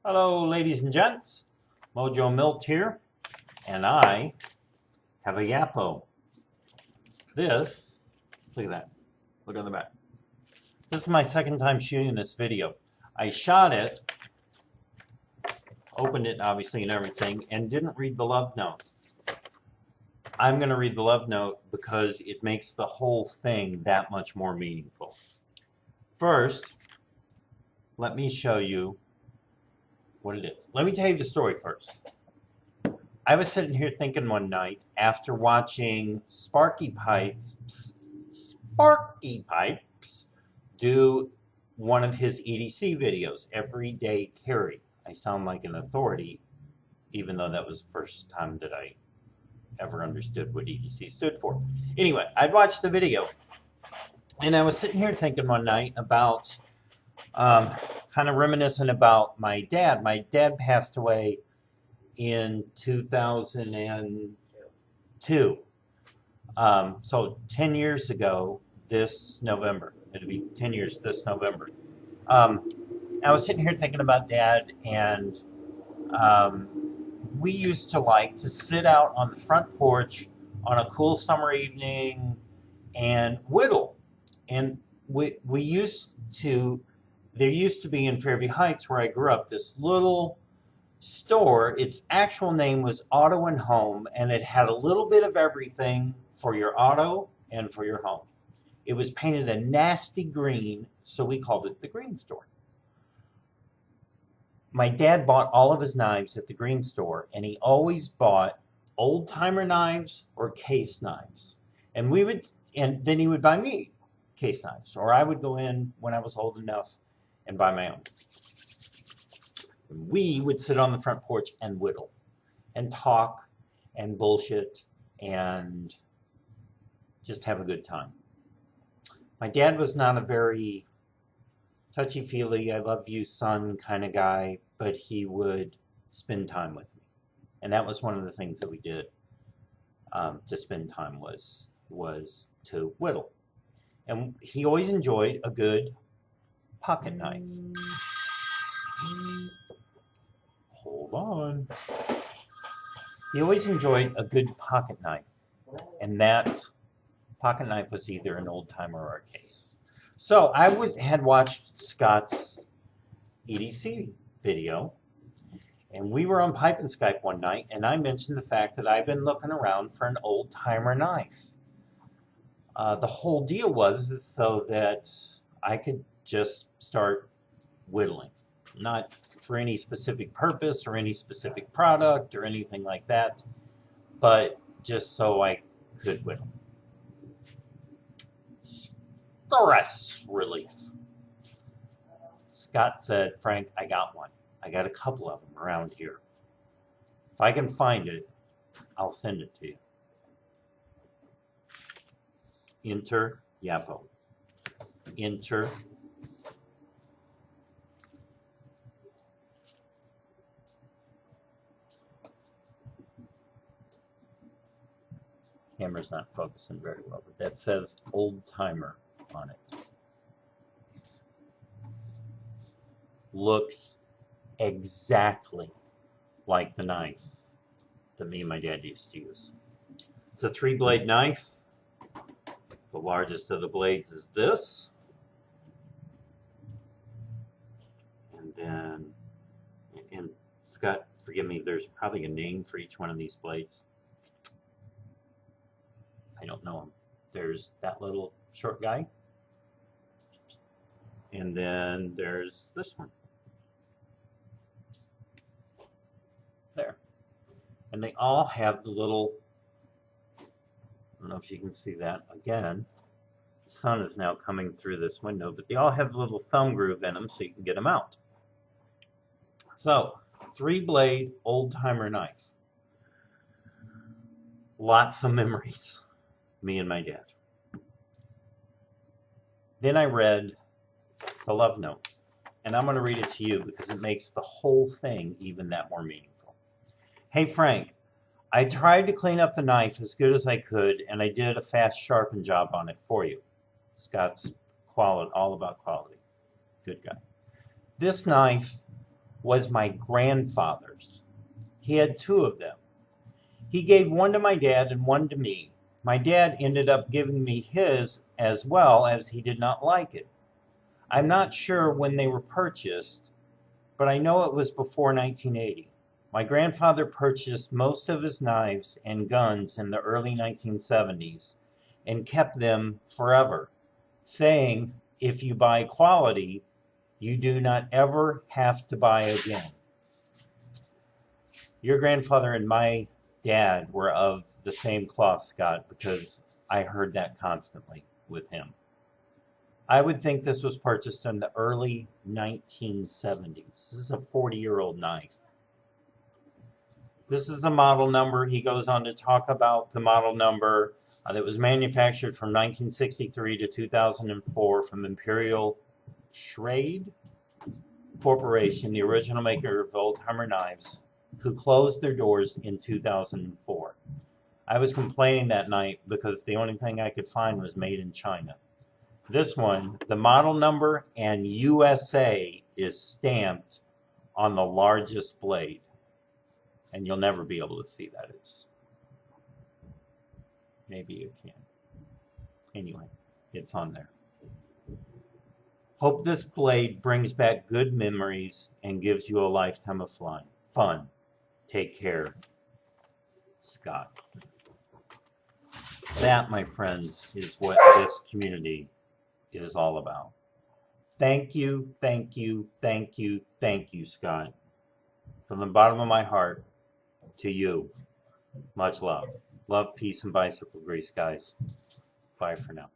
Hello, ladies and gents. Mojo Milt here, and I have a YAPO. This, look at that. Look on the back. This is my second time shooting this video. I shot it, opened it obviously and everything, and didn't read the love note. I'm going to read the love note because it makes the whole thing that much more meaningful. First, let me show you what it is. Let me tell you the story first. I was sitting here thinking one night after watching SparkyPipes do one of his EDC videos, Everyday Carry. I sound like an authority, even though that was the first time that I ever understood what EDC stood for. Anyway, I'd watched the video, and I was sitting here thinking one night about kind of reminiscent about my dad. My dad passed away in 2002. So 10 years ago this November. It'll be 10 years this November. I was sitting here thinking about Dad, and we used to like to sit out on the front porch on a cool summer evening and whittle. And we used to, there used to be in Fairview Heights where I grew up, this little store. Its actual name was Auto and Home, and it had a little bit of everything for your auto and for your home. It was painted a nasty green, so we called it the Green Store. My dad bought all of his knives at the Green Store, and he always bought old-timer knives or case knives. And then he would buy me case knives, or I would go in when I was old enough and buy my own. We would sit on the front porch and whittle and talk and bullshit and just have a good time. My dad was not a very touchy-feely, I love you, son kind of guy, but he would spend time with me. And that was one of the things that we did to spend time was to whittle. And he always enjoyed a good pocket knife. Hold on. He always enjoyed a good pocket knife, and that pocket knife was either an old timer or a case. So I had watched Scott's EDC video, and we were on Pipe and Skype one night, and I mentioned the fact that I've been looking around for an old timer knife. The whole deal was so that I could just start whittling, not for any specific purpose or any specific product or anything like that, but just so I could whittle. Stress relief. Scott said, Frank, I got one. I got a couple of them around here. If I can find it, I'll send it to you. Enter YAPO. Enter camera's not focusing very well, but that says old timer on it. Looks exactly like the knife that me and my dad used to use. It's a 3-blade knife. The largest of the blades is this. And then, and Scott, forgive me, there's probably a name for each one of these blades. I don't know him. There's that little short guy. And then there's this one. There. And they all have the little, I don't know if you can see that. Again, the sun is now coming through this window, but they all have a little thumb groove in them so you can get them out. So, 3-blade old-timer knife. Lots of memories. Me and my dad. Then I read the love note, and I'm going to read it to you because it makes the whole thing even that more meaningful. Hey Frank, I tried to clean up the knife as good as I could, and I did a fast sharpen job on it for you. Scott's all about quality. Good guy. This knife was my grandfather's. He had two of them. He gave one to my dad and one to me. My dad ended up giving me his as well, as he did not like it. I'm not sure when they were purchased, but I know it was before 1980. My grandfather purchased most of his knives and guns in the early 1970s and kept them forever, saying, if you buy quality, you do not ever have to buy again. Your grandfather and my dad were of the same cloth, Scott, because I heard that constantly with him. I would think this was purchased in the early 1970s. This is a 40-year-old knife. This is the model number. He goes on to talk about the model number that was manufactured from 1963 to 2004 from Imperial Schrade Corporation, the original maker of old-timer knives, who closed their doors in 2004. I was complaining that night because the only thing I could find was made in China. This one, the model number and USA is stamped on the largest blade. And you'll never be able to see that. Maybe you can. Anyway, it's on there. Hope this blade brings back good memories and gives you a lifetime of fun. Take care, Scott. That, my friends, is what this community is all about. Thank you, thank you, thank you, thank you, Scott. From the bottom of my heart to you, much love. Love, peace, and bicycle grease, guys. Bye for now.